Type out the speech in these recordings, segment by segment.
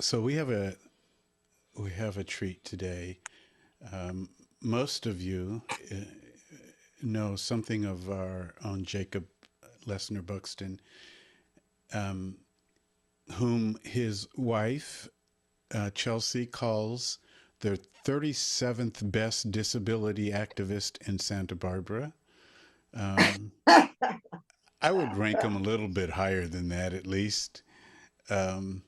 So we have a treat today. Um, Most of you know something of our own Jacob Lester-Buxton, um, whom his wife Chelsea calls the 37th best disability activist in Santa Barbara. Um, I would rank him a little bit higher than that, at least. Um,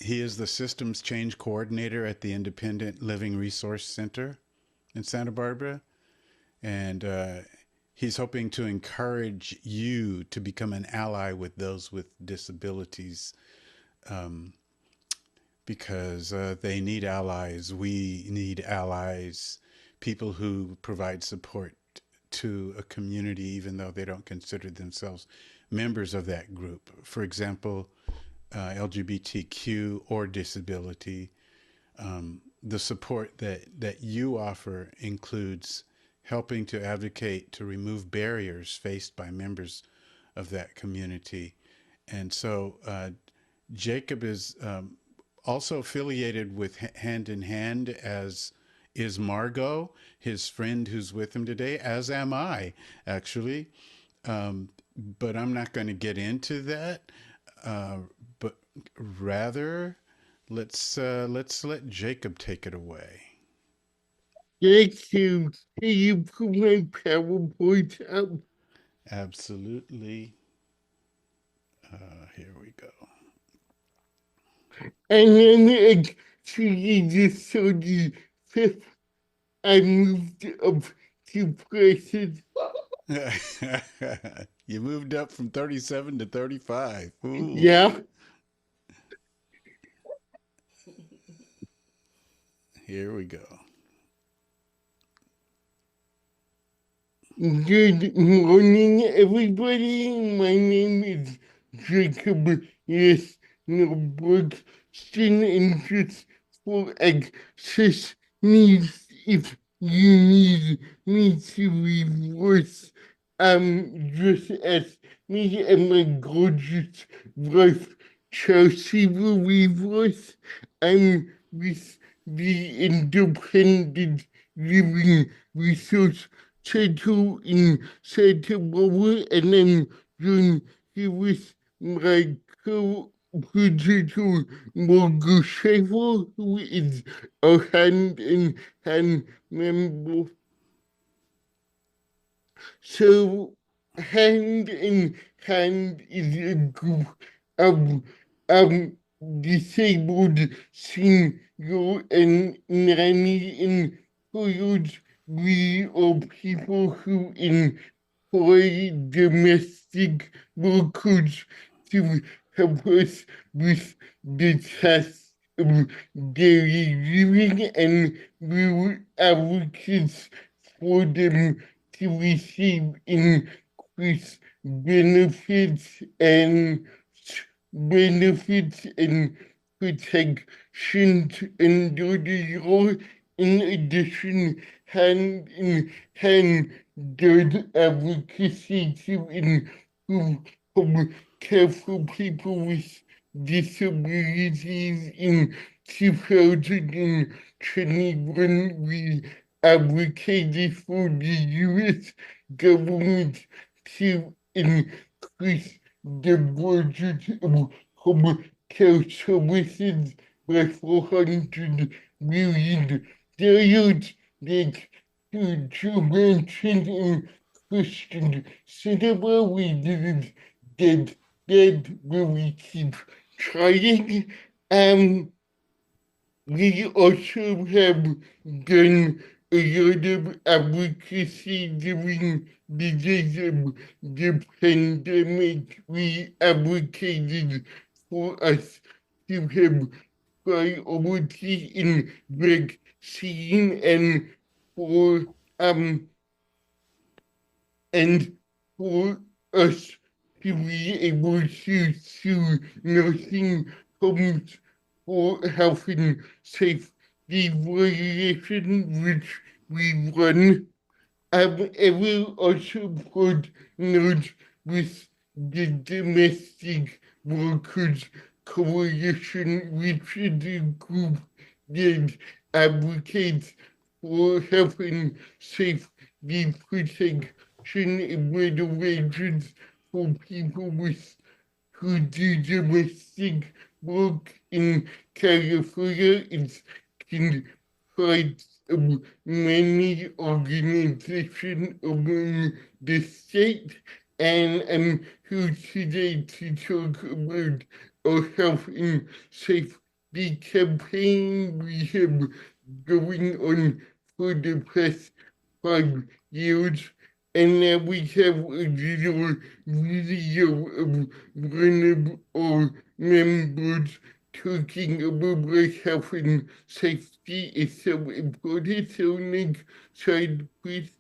he is the systems change coordinator at the Independent Living Resource Center in Santa Barbara. And he's hoping to encourage you to become an ally with those with disabilities, um, because they need allies. We need allies, people who provide support to a community, even though they don't consider themselves members of that group. For example, LGBTQ or disability. The support that you offer includes helping to advocate to remove barriers faced by members of that community. And so Jacob is also affiliated with Hand in Hand, as is Margo, his friend who's with him today, as am I, actually. But I'm not going to get into that. Uh, but rather, let's let Jacob take it away. Thank you. Can you put my PowerPoint up? Absolutely. Here we go. And then actually just so the fifth, I moved up to places. You moved up from 37 to 35. Ooh. Yeah. Here we go. Good morning, everybody. My name is Jacob. Yes, no Buxton, and just for access needs, if you need me to reverse, just as me and my gorgeous wife Chelsea will reverse. I'm with the Independent Living Resource Center in Santa Barbara, and I'm joined here with my co-producer Margo who is a hand member. So, hand in hand is a group of um, disabled single and nanny employees. We are people who employ domestic workers to help us with the tasks of daily living, and we were advocates for them to receive increased benefits and protections under the law. In addition, hand in hand does advocacy to improve public care for people with disabilities. In 2021, we advocated for the US government to increase the budget of public care services by 400 million. That to mention in question cinema we didn't get that, but we keep trying. Um we also have done a lot of advocacy during the days of the pandemic. We advocated for us to have priority in vaccine, for um and for us to be able to sue nursing homes for health and safety violation, which we run. I will also put notes with the domestic workers coalition, which is a group that advocates for health and safety protection and regulations for people with who do domestic work in California. It's comprised of many organizations around the state, and I'm here today to talk about our health and safety campaign we have going on for the past 5 years. And now we have a little video of one of our members talking about why health and safety is so important. So next slide, please.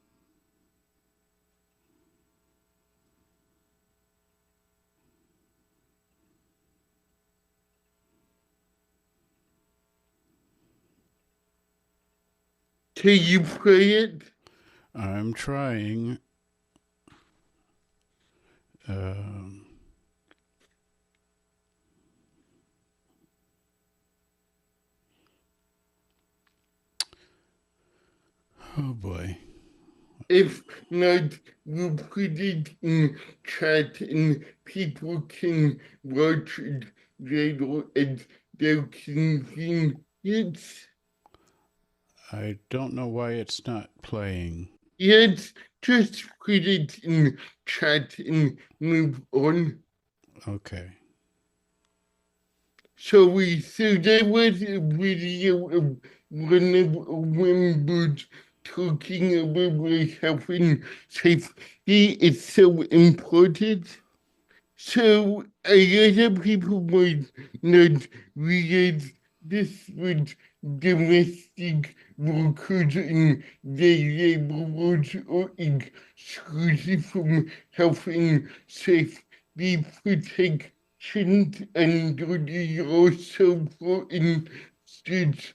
Can you play it? I'm trying. Um, oh boy. If not, we'll put it in chat and people can watch it later at their convenience. I don't know why it's not playing. Yes, just put it in chat and move on. Okay. So there was a video of one of our members talking about why health and safety is so important. So a lot of people might not realize this with domestic workers in their labor laws or exclusive from health and safety protections under the law. So for instance,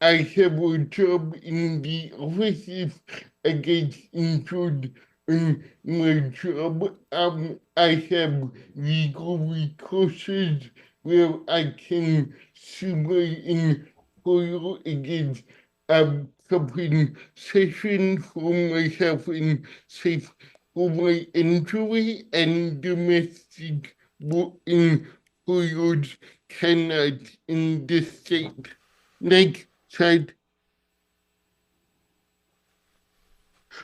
I have a job in the office. If I get injured in my job, I have legal recourses where I can sue my employer against compensation for my health and safety for my injury, and domestic employers cannot in the state. Next slide.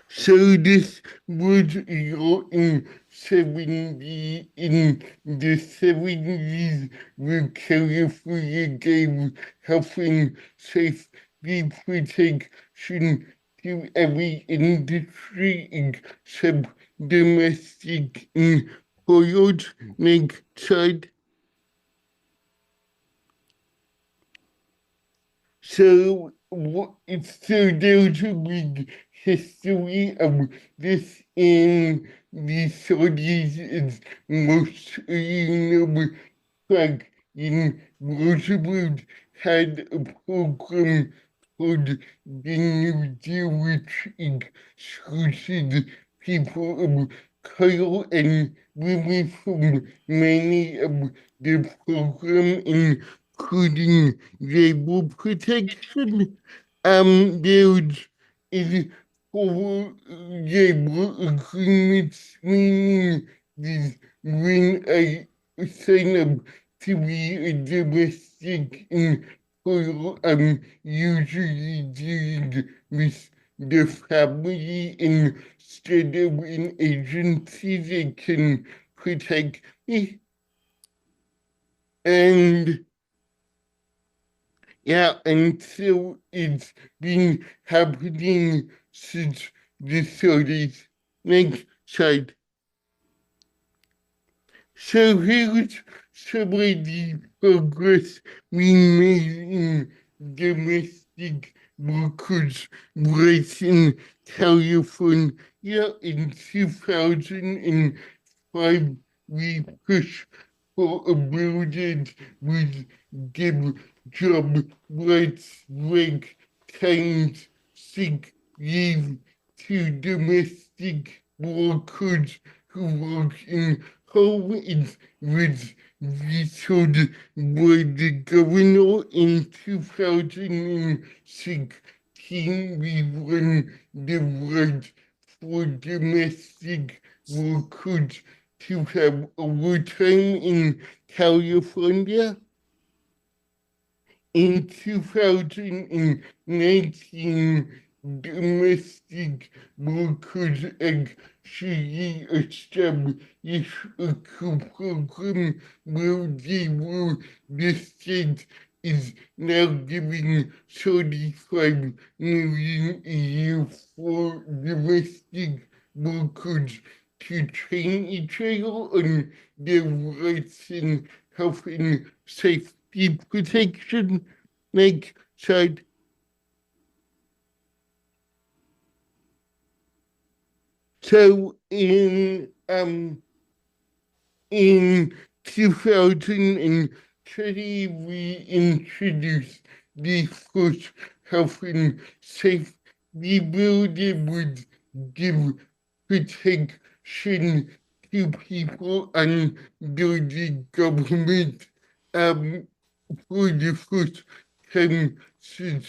So this was your in 70s where California gave health and safety protection to every industry except domestic employers. Next slide. So, there's a big history of this in the 30s. It's mostly know like in Roosevelt had a program called the New Deal, which excluded people of color and women from many of the program, including labor protection. There's is for labor agreements, meaning this when I sign up to be a domestic employer, I'm usually dealing with the family instead of an agency that can protect me. And yeah, and so it's been happening since the 30s. Next slide. So here's some of the progress we made in domestic workers' rights in California. In 2005, we pushed for a bill that would give job rights like times sick leave to domestic workers who work in how it was vetoed by the governor in 2016. We won the right for domestic workers to have overtime in California. In 2019, domestic workers actually established a program where they were, the state is now giving 35 million a year for domestic workers to train each other on their rights and health and safety protection. Like, so in 2020, we introduced the first health and safety bill that would give protection to people under the government. Um, for the first time since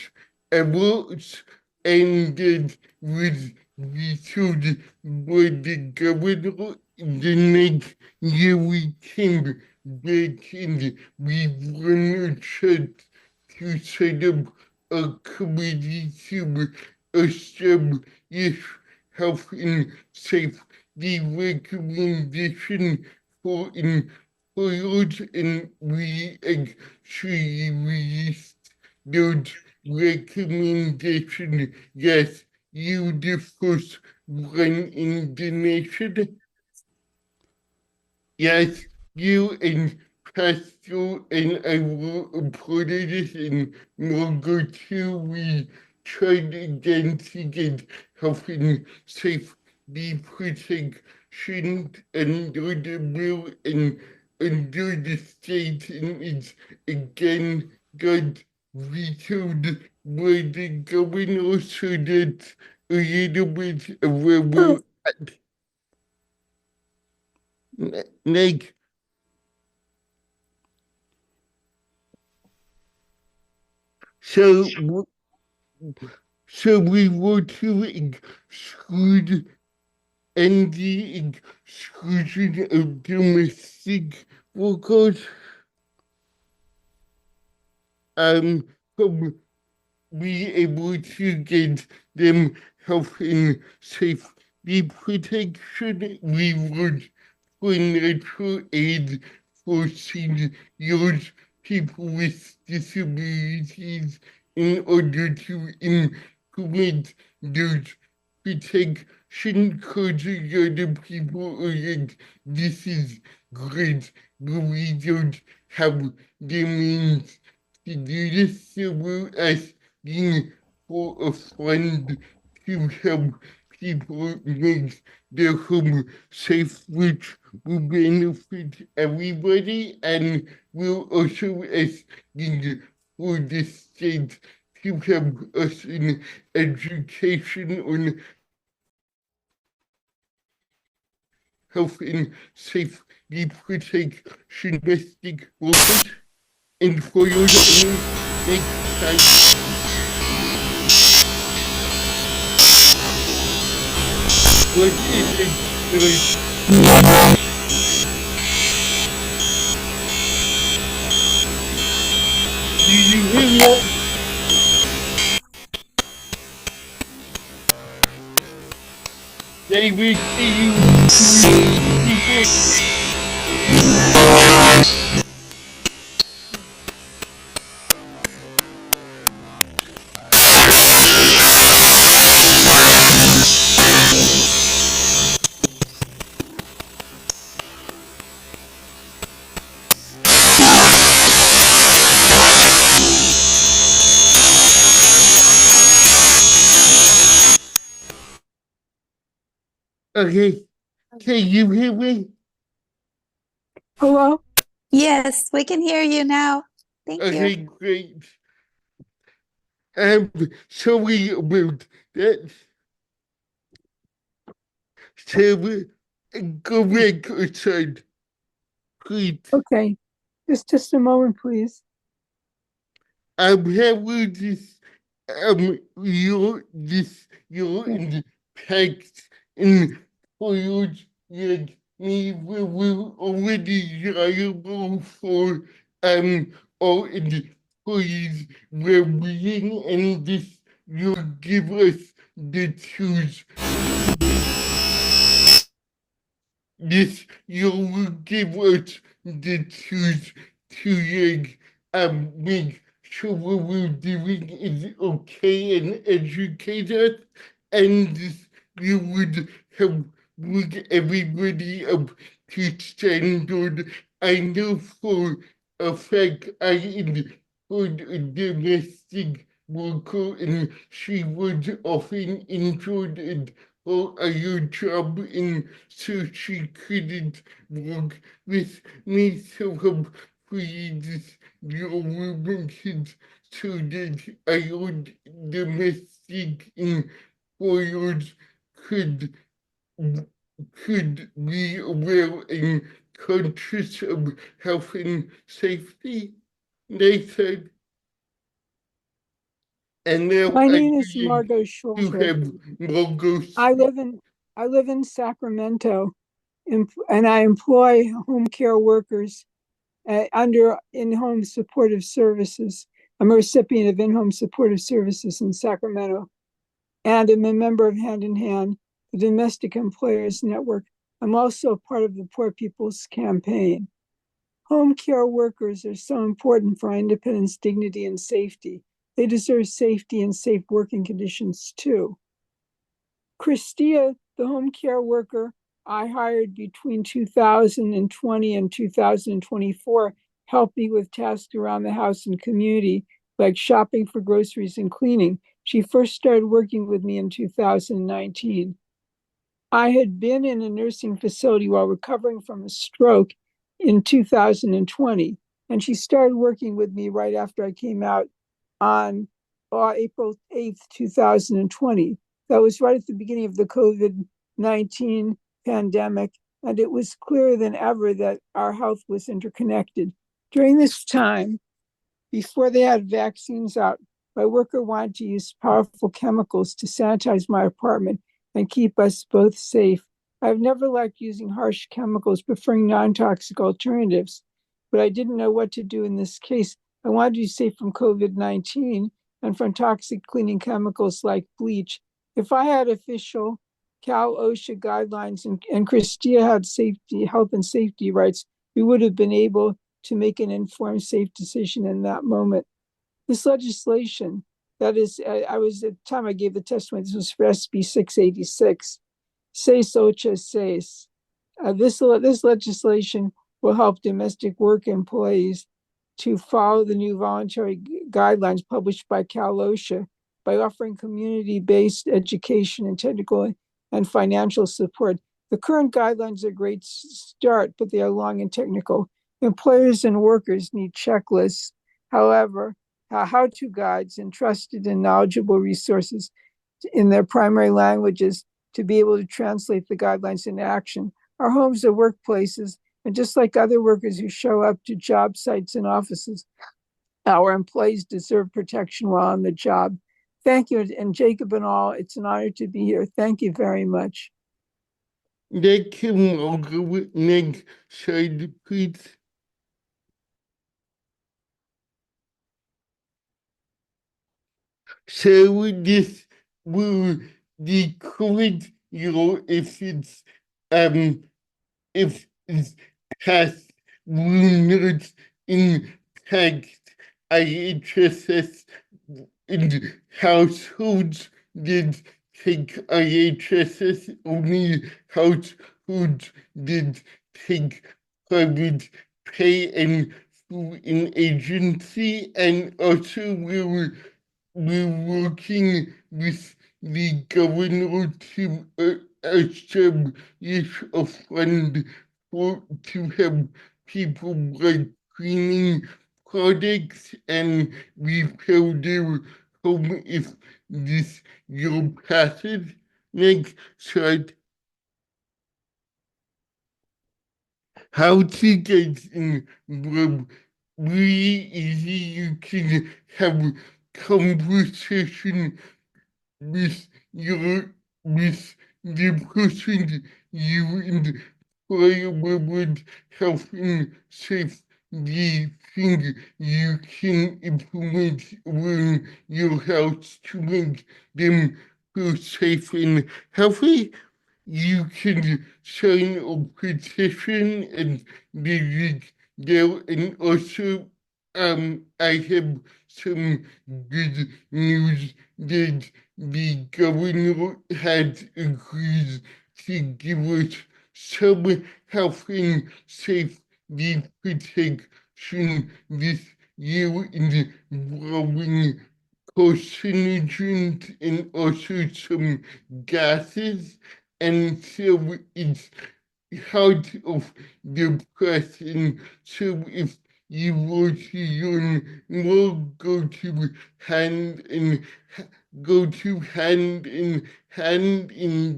ever, and that was vetoed by the governor. The next year we came back and we run a chat to set up a committee to establish health and safety recommendation for employers, and we actually released those recommendations. Yes, you the first one in the nation. Yes, you and Pastor and I were a part of this, and Margo too. We tried again to get health and safety protection under the bill and under the state, and it's again got vetoed by the governor, so that's a little bit of where we're at. Like, so so we were to exclude and the exclusion of domestic workers from be able to get them health and safety protection. We would financial aid for seniors, people with disabilities, in order to implement those protection codes. Other people are like, this is great, but we don't have the means to do this, so we're asking for a fund to help people make their home safe, which will benefit everybody, and we're also asking for the state to help us in education on health and safety protection domestic workers and for your next time. What is it? Do you hear me? David, see you. Okay, can you hear me? Hello? Yes, we can hear you now. Thank Okay, you. great. I'm sorry about that. So go back outside. Great. Okay, just a moment, please. I'm having your impact in food like me will already liable for our employees well-being, and this will give us the tools. This you will give us the tools to make sure what we're doing is okay and educate us, and this you would help bring everybody up to standard. I know for a fact I employed a domestic worker, and she was often injured or a your job in so she couldn't work with me, so help please your women kids so that our domestic employers could could be aware and conscious of health and safety. They said, and now My I name is need Margo to Schulter. have Margo I live in Sacramento, and I employ home care workers under in-home supportive services. I'm a recipient of in-home supportive services in Sacramento, and I'm a member of Hand in Hand, the Domestic Employers Network. I'm also part of the Poor People's Campaign. Home care workers are so important for our independence, dignity, and safety. They deserve safety and safe working conditions too. Christia, the home care worker I hired between 2020 and 2024, helped me with tasks around the house and community, like shopping for groceries and cleaning. She first started working with me in 2019. I had been in a nursing facility while recovering from a stroke in 2020, and she started working with me right after I came out on April 8th, 2020. That was right at the beginning of the COVID-19 pandemic, and it was clearer than ever that our health was interconnected. During this time, before they had vaccines out, my worker wanted to use powerful chemicals to sanitize my apartment and keep us both safe. I've never liked using harsh chemicals, preferring non-toxic alternatives, but I didn't know what to do in this case. I wanted to be safe from COVID-19 and from toxic cleaning chemicals like bleach. If I had official Cal OSHA guidelines and Christia had safety, health and safety rights, we would have been able to make an informed, safe decision in that moment. This legislation, that is, I was at the time I gave the testimony, this was for SB 686, seis ocho seis. This legislation will help domestic work employees to follow the new voluntary guidelines published by Cal OSHA by offering community-based education and technical and financial support. The current guidelines are a great start, but they are long and technical. Employers and workers need checklists. However, how-to guides and trusted and knowledgeable resources in their primary languages to be able to translate the guidelines into action. Our homes are workplaces, and just like other workers who show up to job sites and offices, our employees deserve protection while on the job. Thank you, and Jacob and all, it's an honor to be here. Thank you very much. Thank you, Margo. Next slide, please. So this will the current if it's if it's past will not impact IHSS in households that take IHSS, only households that take private pay and through an agency, and also we're working with the governor to establish a fund to help people like cleaning products and repair their home if this year passes. Next slide. how to get involved. Really easy. You can have conversation with your with the person you inquire with helping safe the thing you can implement in your house to make them feel safe and healthy. You can sign a petition and visit there. And also I have some good news that the governor had agreed to give us some health and safety protection this year involving carcinogens and also some gases. And so it's out of the person. So if you were to learn more, hand in go to hand in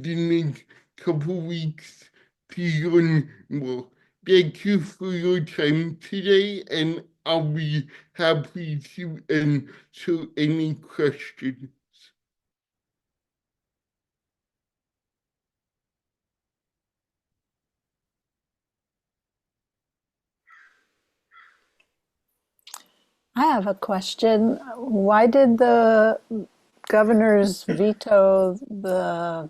the next couple weeks to learn more. Thank you for your time today, and I'll be happy to answer any questions. I have a question. Why did the governors veto the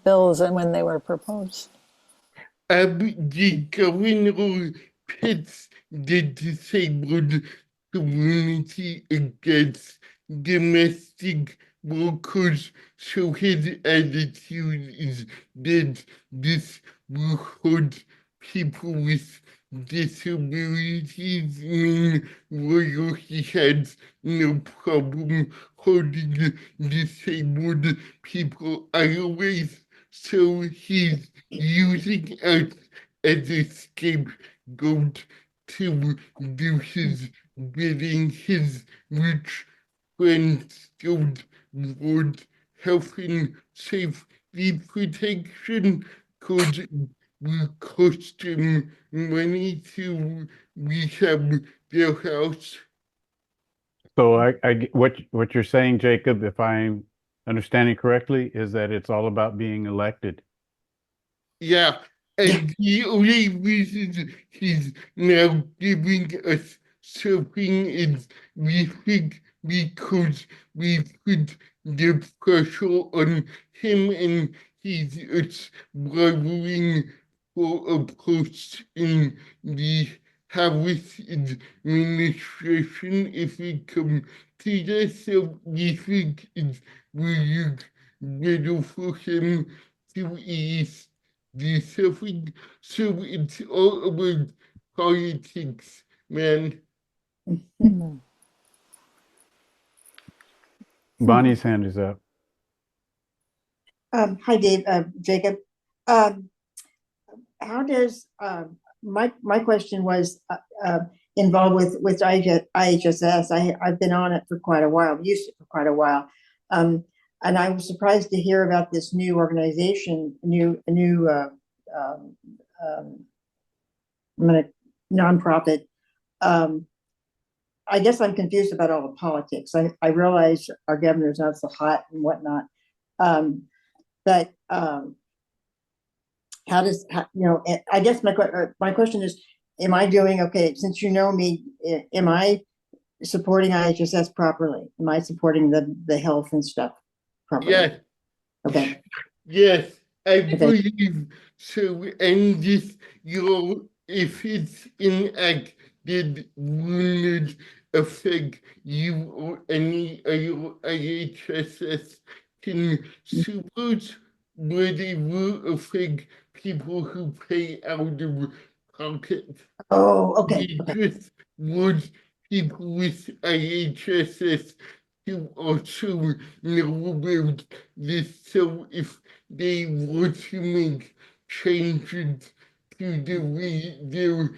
bills when they were proposed? The governor pits the disabled community against domestic workers, so his attitude is that this will hurt people with disabilities. Meanwhile, he has no problem hurting disabled people otherwise, so he's using us as a scapegoat to do his bidding. His rich friends don't want health and safety protection because it will cost them money to rehab their house. So what you're saying, Jacob, if I'm understanding correctly, is that it's all about being elected. Yeah, and the only reason he's now giving us something is we think because we put the pressure on him and he's bribeling for a post in the Harris administration if we come to this. So we think it's really better for him to ease the suffering. So it's all about politics, man. Bonnie's hand is up. Hi, Dave, Jacob. Um, how does my question was involved with IHSS. I've been on it for quite a while, used it for quite a while, and I was surprised to hear about this new organization, nonprofit. I guess I'm confused about all the politics. I realize our governor's not so hot and whatnot, but how does I guess my question is, am I doing okay? Since you know me, am I supporting IHSS properly? Am I supporting the health and stuff properly? Yes. Okay. Yes, I Okay. believe so. And this, if it's enacted, will not affect you or any other IHSS consumers, but it will affect people who pay out of pocket. Oh, okay. We Okay. just want people with IHSS to also know about this. So if they want to make changes to the way their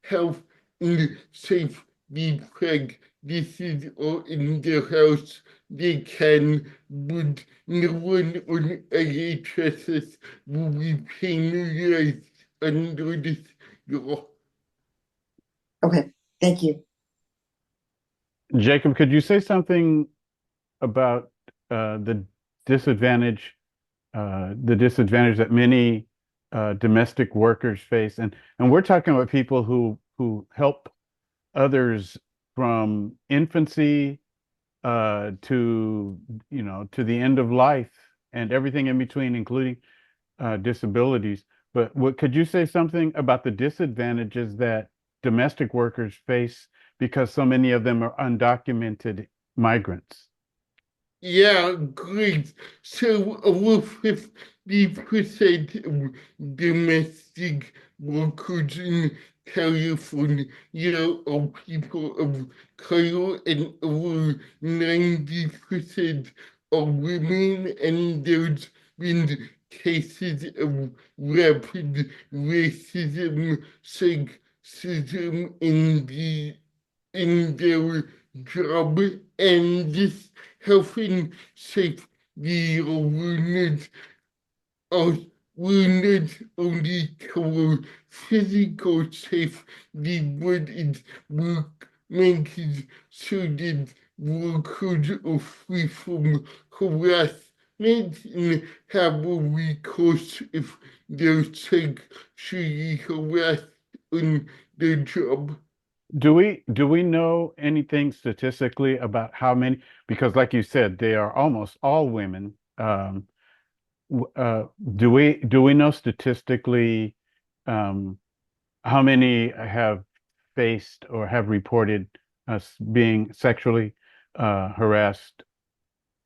health and safety practices are in their house, they can, but no one on IHSS will be penalized under this law. Okay, thank you. Jacob, could you say something about the disadvantage, the disadvantage that many domestic workers face? And we're talking about people who help others from infancy to to the end of life and everything in between, including disabilities. But what could you say something about the disadvantages that domestic workers face because so many of them are undocumented migrants? Yeah, great. So over 50% of domestic workers in California are people of color, and over 90% are women, and there's been cases of rapid racism, sexism in their job, and this helping shape or wounded only cover physical safety, but it makes it so that workers are free from harassment and have a recourse if they're sexually harassed on the job. Do we know anything statistically about how many? Because, like you said, they are almost all women. W- uh, do we know statistically um, how many have faced or have reported being sexually harassed?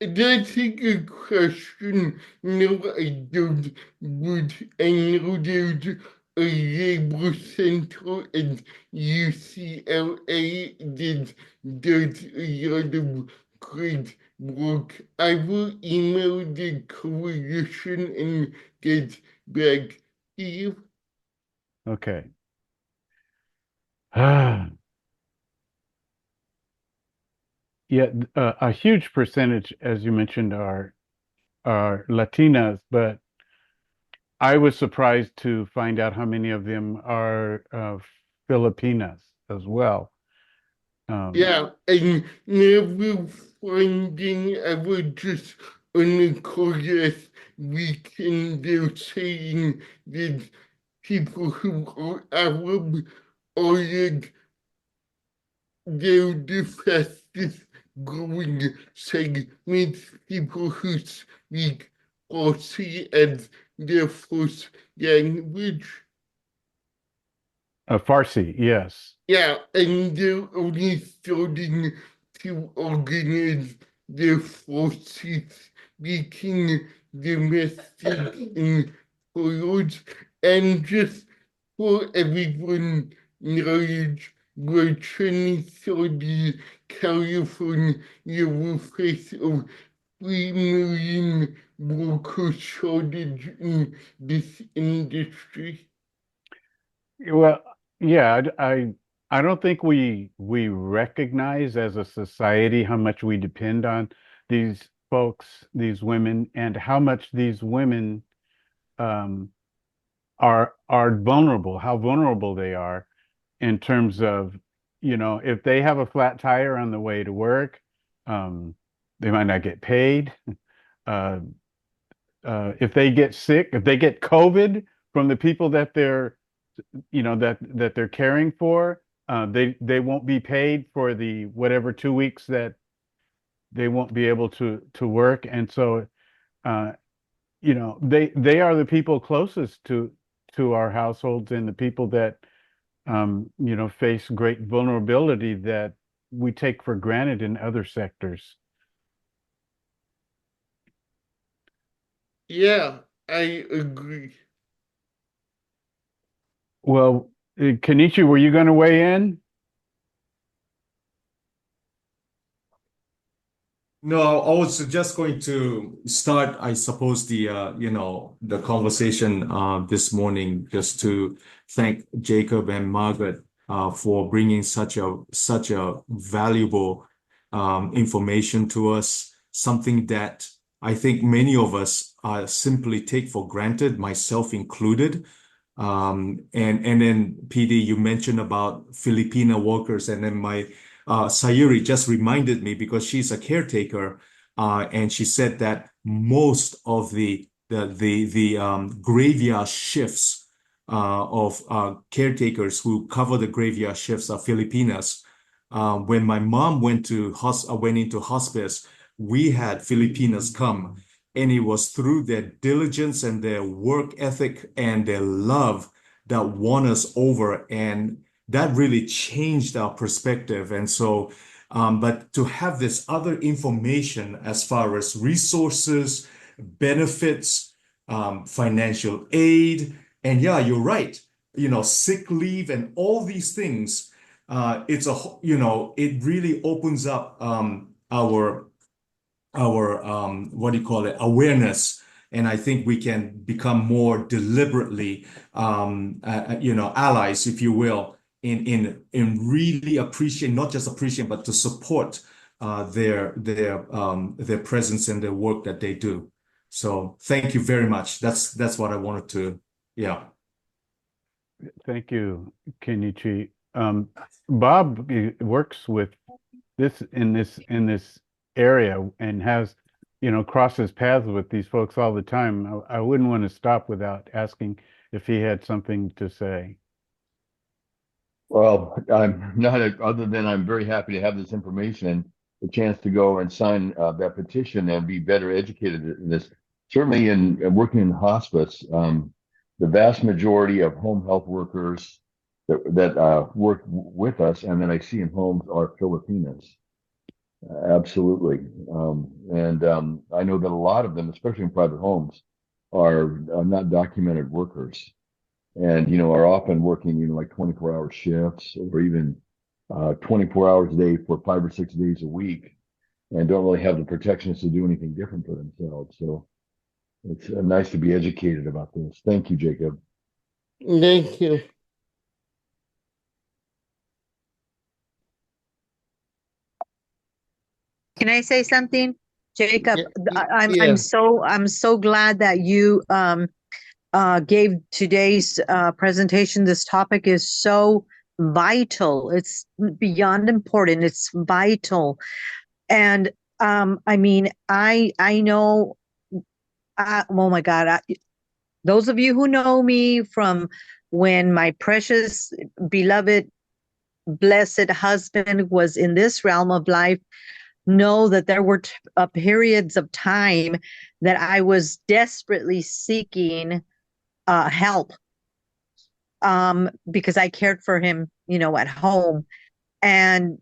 That's a good question. No, I don't. But I know there's a labor center at UCLA that does a lot of great work. I will email the coalition and get back to you. Okay. Yeah, a huge percentage, as you mentioned, are Latinas, but I was surprised to find out how many of them are Filipinas as well. Um, Yeah, and never finding I was just on a course weekend they're saying that people who are Arab are like they're the fastest growing segment, people who speak Farsi as their first language. Farsi, yes. Yeah, and they're only starting to organize their forces speaking domestic employers. And just for everyone knowledge, by 2030, California will face a 3 million worker shortage in this industry. Well, yeah, I don't think we recognize as a society how much we depend on these folks, these women, and how much these women um, are vulnerable, how vulnerable they are in terms of, if they have a flat tire on the way to work, um, they might not get paid. Uh, if they get sick, if they get COVID from the people that they're caring for, they won't be paid for the whatever 2 weeks that they won't be able to work. And so, uh, they are the people closest to our households and the people that face great vulnerability that we take for granted in other sectors. Yeah, I agree. Well, Kenichi, were you going to weigh in? No, I was just going to start, I suppose, the conversation this morning, just to thank Jacob and Margaret for bringing such a valuable information to us, something that I think many of us simply take for granted, myself included. And then PD, you mentioned about Filipino workers, and then my Sayuri just reminded me because she's a caretaker, and she said that most of the graveyard shifts of caretakers who cover the graveyard shifts are Filipinas. When my mom went into hospice, we had Filipinas come, and it was through their diligence and their work ethic and their love that won us over, and that really changed our perspective. And so, but to have this other information as far as resources, benefits, financial aid, and yeah, you're right. Sick leave and all these things. It really opens up our what do you call it, awareness, and I think we can become more deliberately allies, if you will, in really appreciate, not just appreciate, but to support their presence and their work that they do. So thank you very much. That's what I wanted to, yeah. Thank you, Kenichi. Bob works with this area and has, crosses paths with these folks all the time. I wouldn't want to stop without asking if he had something to say. Well, I'm not, other than I'm very happy to have this information and the chance to go and sign that petition and be better educated in this. Certainly in working in hospice, the vast majority of home health workers that work with us and that I see in homes are Filipinos. Absolutely. I know that a lot of them, especially in private homes, are not documented workers and, are often working, like 24-hour shifts or even 24 hours a day for 5 or 6 days a week and don't really have the protections to do anything different for themselves. So it's nice to be educated about this. Thank you, Jacob. Thank you. Can I say something, Jacob? I'm Yeah. I'm so glad that you gave today's presentation. This topic is so vital. It's beyond important. It's vital, and I mean, I know. Oh my God! Those of you who know me from when my precious, beloved, blessed husband was in this realm of life know that there were periods of time that I was desperately seeking help because I cared for him, at home. And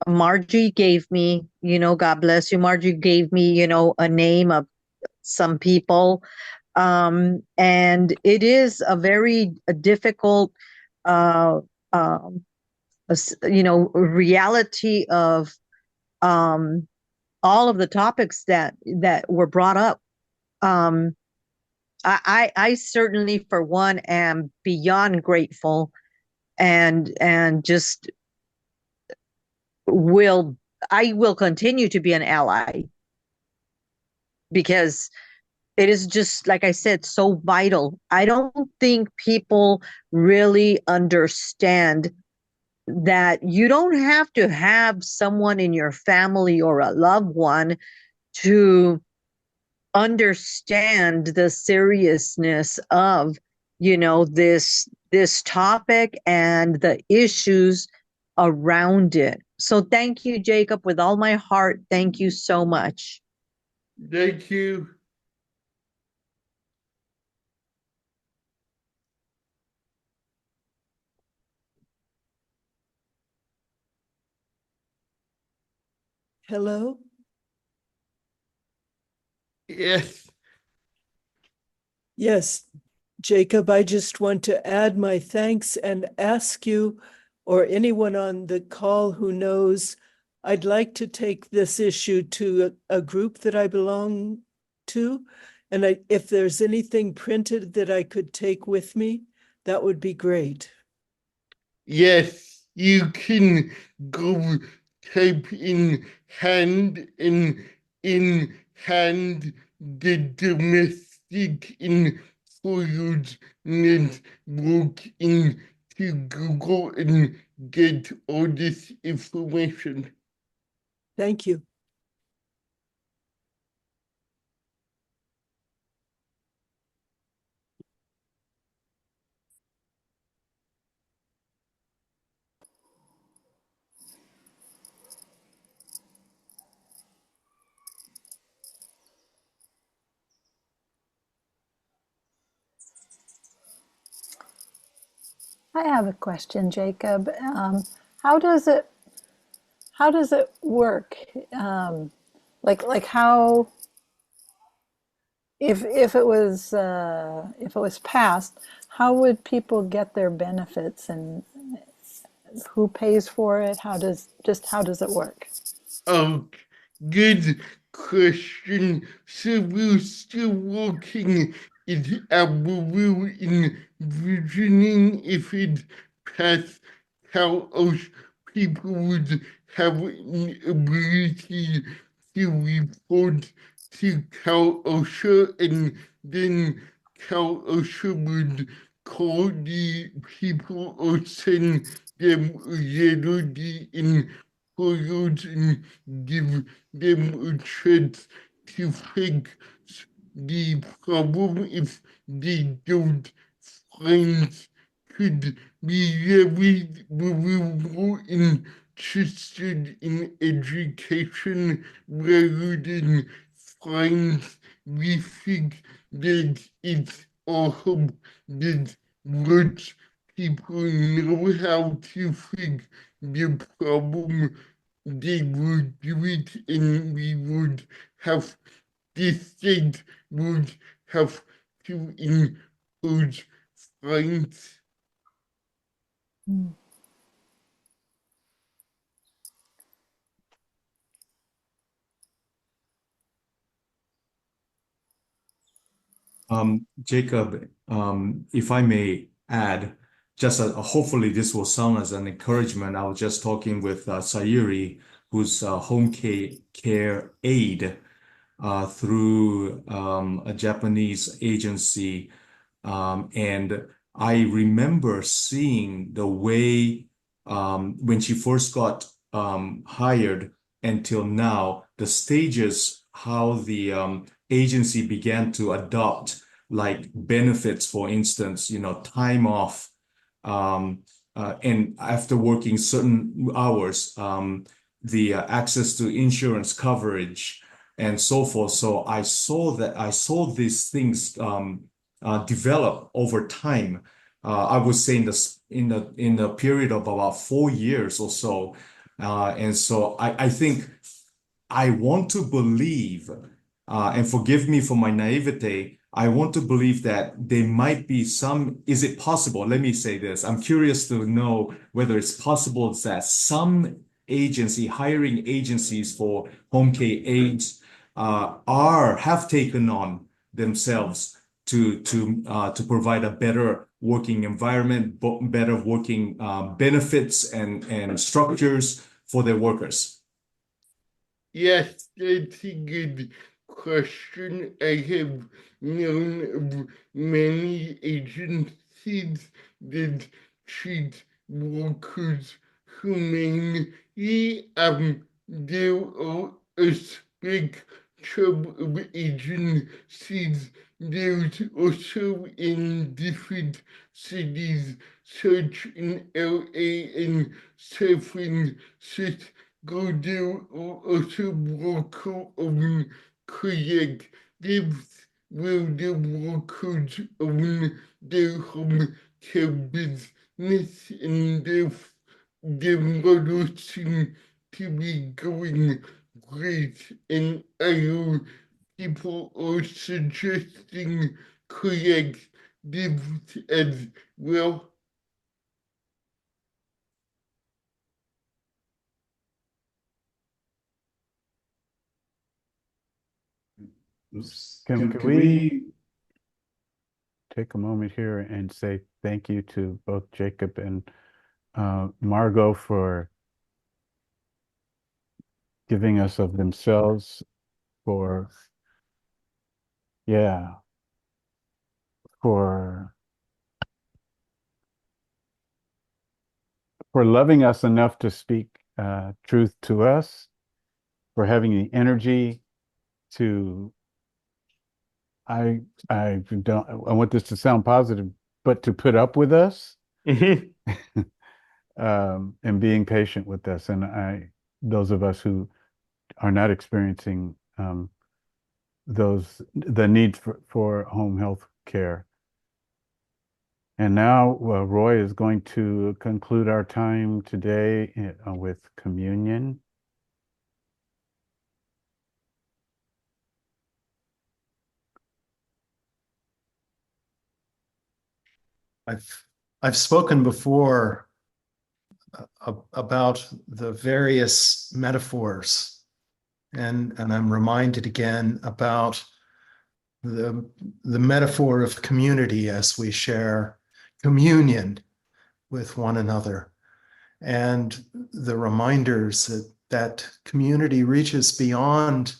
Margie gave me, God bless you, Margie gave me, a name of some people. And it is a very difficult reality of all of the topics that were brought up. I certainly, for one, am beyond grateful, and just I will continue to be an ally because it is just, like I said, so vital. I don't think people really understand that you don't have to have someone in your family or a loved one to understand the seriousness of, this topic and the issues around it. So thank you, Jacob, with all my heart. Thank you so much. Thank you. Hello? Yes. Yes, Jacob, I just want to add my thanks and ask you or anyone on the call who knows, I'd like to take this issue to a group that I belong to. And if there's anything printed that I could take with me, that would be great. Yes, you can go type in hand the domestic and for your network into Google and get all this information. Thank you. I have a question, Jacob. How does it how does it work? Like how if it was passed, how would people get their benefits and who pays for it? How does it work? Oh, good question. So we're still working it out. We're envisioning if it passed how else people would have an ability to report to Cal OSHA, and then Cal OSHA would call the people or send them a letter, the employers, and give them a chance to fix the problem. If they don't, fines could be levied. We were more interested in education rather than fines. We think that it's awesome that rich people know how to fix the problem. They would do it, and we would have the state would have to impose fines. Jacob, if I may add, just hopefully this will sound as an encouragement. I was just talking with Sayuri, who's a home care aide through a Japanese agency. And I remember seeing the way when she first got hired until now, the stages, how the agency began to adopt like benefits, for instance, time off. And after working certain hours, the access to insurance coverage and so forth. So I saw these things develop over time. I would say in the period of about 4 years or so. And so I think I want to believe, and forgive me for my naivete, I want to believe that there might be some, is it possible? Let me say this. I'm curious to know whether it's possible that some hiring agencies for home care aides, have taken on themselves to provide a better working environment, better working benefits and structures for their workers. Yes, that's a good question. I have known of many agencies that treat workers humanely. There are a spectrum of agencies. There's also in different cities, such in LA and San Francisco. There are also worker-owned collectives where the workers own their home care business, and their model seems to be going great. And other people are suggesting collectives as well. Can we take a moment here and say thank you to both Jacob and Margo for giving us of themselves, for for loving us enough to speak truth to us, for having the energy to, I don't, I want this to sound positive, but to put up with us, and being patient with us. And those of us who are not experiencing the need for home health care. And now Roy is going to conclude our time today with communion. I've spoken before about the various metaphors, and I'm reminded again about the metaphor of community as we share communion with one another, and the reminders that community reaches beyond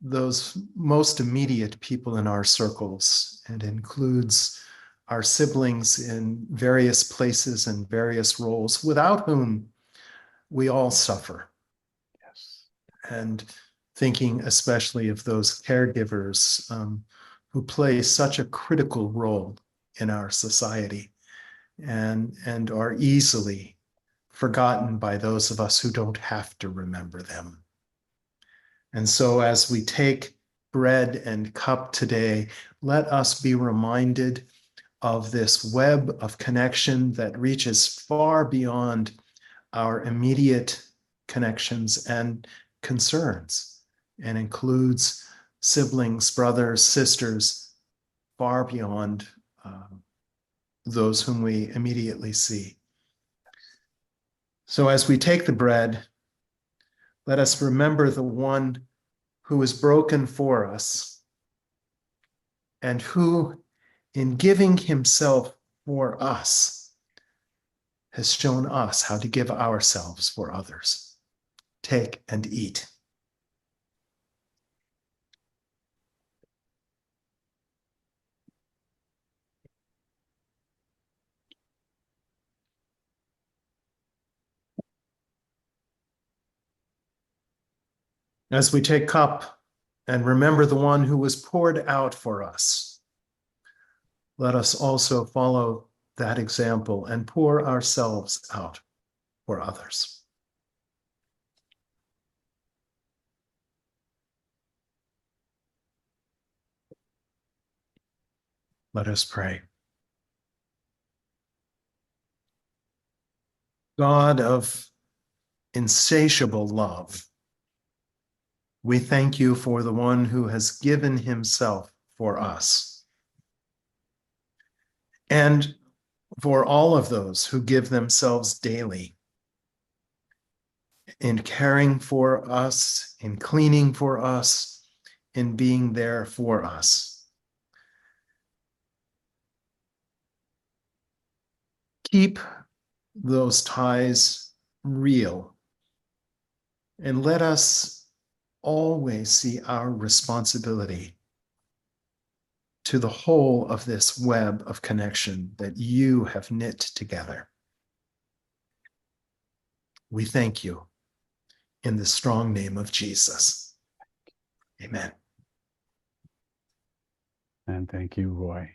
those most immediate people in our circles and includes our siblings in various places and various roles, without whom we all suffer. Yes. And thinking especially of those caregivers who play such a critical role in our society and are easily forgotten by those of us who don't have to remember them. And so as we take bread and cup today, let us be reminded of this web of connection that reaches far beyond our immediate connections and concerns and includes siblings, brothers, sisters, far beyond those whom we immediately see. So as we take the bread, let us remember the one who is broken for us and who, in giving himself for us, has shown us how to give ourselves for others. Take and eat. As we take cup and remember the one who was poured out for us, let us also follow that example and pour ourselves out for others. Let us pray. God of insatiable love, we thank you for the one who has given himself for us, and for all of those who give themselves daily in caring for us, in cleaning for us, in being there for us. Keep those ties real, and let us always see our responsibility to the whole of this web of connection that you have knit together. We thank you in the strong name of Jesus. Amen. And thank you, Roy.